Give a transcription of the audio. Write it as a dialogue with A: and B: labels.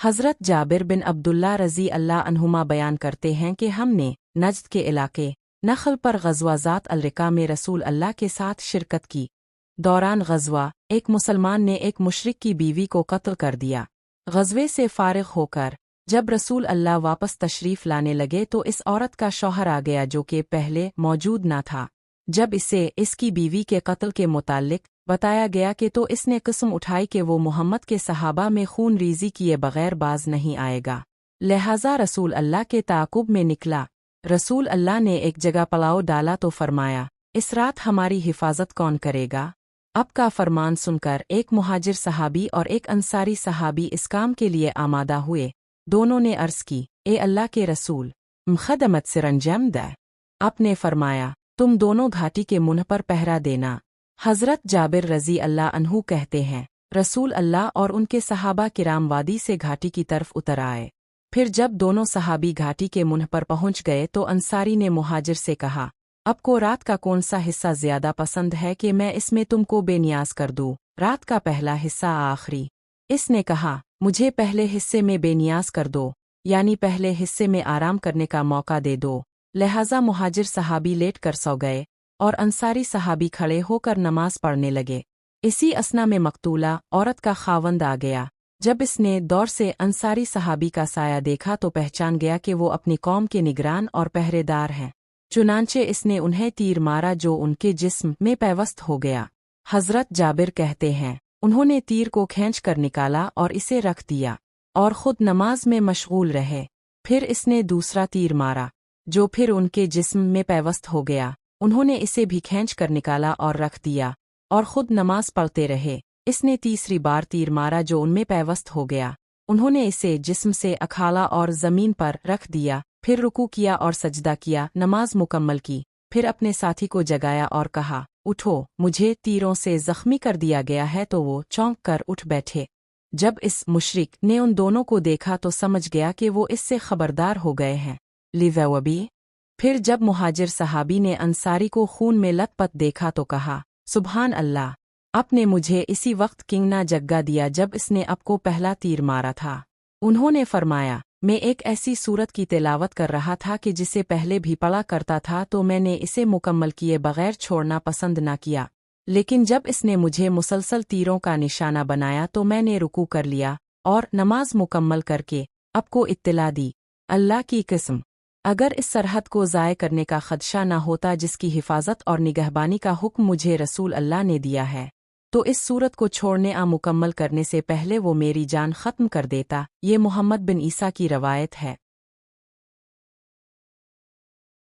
A: हज़रत जाबिर बिन अब्दुल्ला रज़ी अल्लाह अन्हुमा बयान करते हैं कि हमने नज्द के इलाके नखल पर ग़ज़वा ज़ात अल-रिका में रसूल अल्लाह के साथ शिरकत की। दौरान ग़ज़वा एक मुसलमान ने एक मुशरिक की बीवी को कत्ल कर दिया। ग़ज़वे से फ़ारिग़ होकर जब रसूल अल्लाह वापस तशरीफ़ लाने लगे तो इस औरत का शौहर आ गया जो कि पहले मौजूद न था। जब इसे इसकी बीवी के कत्ल के मुताल्लिक़ बताया गया कि तो इसने कसम उठाई कि वो मोहम्मद के सहाबा में खून रीज़ी किए बग़ैर बाज नहीं आएगा। लिहाजा रसूल अल्लाह के ताक़ुब में निकला। रसूल अल्लाह ने एक जगह पड़ाव डाला तो फरमाया, इस रात हमारी हिफाजत कौन करेगा? अब का फरमान सुनकर एक मुहाजिर सहाबी और एक अंसारी सहाबी इस काम के लिए आमादा हुए। दोनों ने अर्ज़ की, ए अल्लाह के रसूल, खदमत सिरंजाम द। आपने फरमाया, तुम दोनों घाटी के मुंह पर पहरा देना। हज़रत जाबिर रज़ी अल्लाह अन्हु कहते हैं, रसूल अल्लाह और उनके सहाबा किराम वादी से घाटी की तरफ उतर आए। फिर जब दोनों सहाबी घाटी के मुंह पर पहुंच गए तो अंसारी ने मुहाजिर से कहा, अब को रात का कौन सा हिस्सा ज़्यादा पसंद है कि मैं इसमें तुमको बेनियाज कर दूँ, रात का पहला हिस्सा आखिरी? इसने कहा, मुझे पहले हिस्से में बेनियाज कर दो, यानी पहले हिस्से में आराम करने का मौका दे दो। लिहाजा मुहाजिर सहाबी लेट कर सो गए और अंसारी सहाबी खड़े होकर नमाज पढ़ने लगे। इसी असना में मकतूला औरत का खावंद आ गया। जब इसने दौर से अंसारी सहाबी का साया देखा तो पहचान गया कि वो अपनी कौम के निगरान और पहरेदार हैं। चुनांचे इसने उन्हें तीर मारा जो उनके जिस्म में पैवस्त हो गया। हज़रत जाबिर कहते हैं, उन्होंने तीर को खींच कर निकाला और इसे रख दिया और खुद नमाज में मशगूल रहे। फिर इसने दूसरा तीर मारा जो फिर उनके जिस्म में पैवस्त हो गया। उन्होंने इसे भी खींच कर निकाला और रख दिया और खुद नमाज पढ़ते रहे। इसने तीसरी बार तीर मारा जो उनमें पैवस्त हो गया। उन्होंने इसे जिस्म से अखाड़ा और ज़मीन पर रख दिया, फिर रुकू किया और सजदा किया, नमाज मुकम्मल की। फिर अपने साथी को जगाया और कहा, उठो, मुझे तीरों से ज़ख्मी कर दिया गया है। तो वो चौंक कर उठ बैठे। जब इस मुशरिक ने उन दोनों को देखा तो समझ गया कि वो इससे खबरदार हो गए हैं। लिवबी फिर जब मुहाजिर सहाबी ने अंसारी को खून में लथपथ देखा तो कहा, सुबहान अल्लाह, आपने मुझे इसी वक्त किंगना जग्गा दिया जब इसने आपको पहला तीर मारा था। उन्होंने फरमाया, मैं एक ऐसी सूरत की तिलावत कर रहा था कि जिसे पहले भी पढ़ा करता था तो मैंने इसे मुकम्मल किए बगैर छोड़ना पसंद न किया, लेकिन जब इसने मुझे मुसलसल तीरों का निशाना बनाया तो मैंने रुकू कर लिया और नमाज मुकम्मल करके आपको इत्तला दी। अल्लाह की कसम, अगर इस सरहद को ज़ाय करने का खदशा न होता जिसकी हिफाजत और निगहबानी का हुक्म मुझे रसूल अल्लाह ने दिया है, तो इस सूरत को छोड़ने मुकम्मल करने से पहले वो मेरी जान ख़त्म कर देता। ये मोहम्मद बिन ईसा की रवायत है।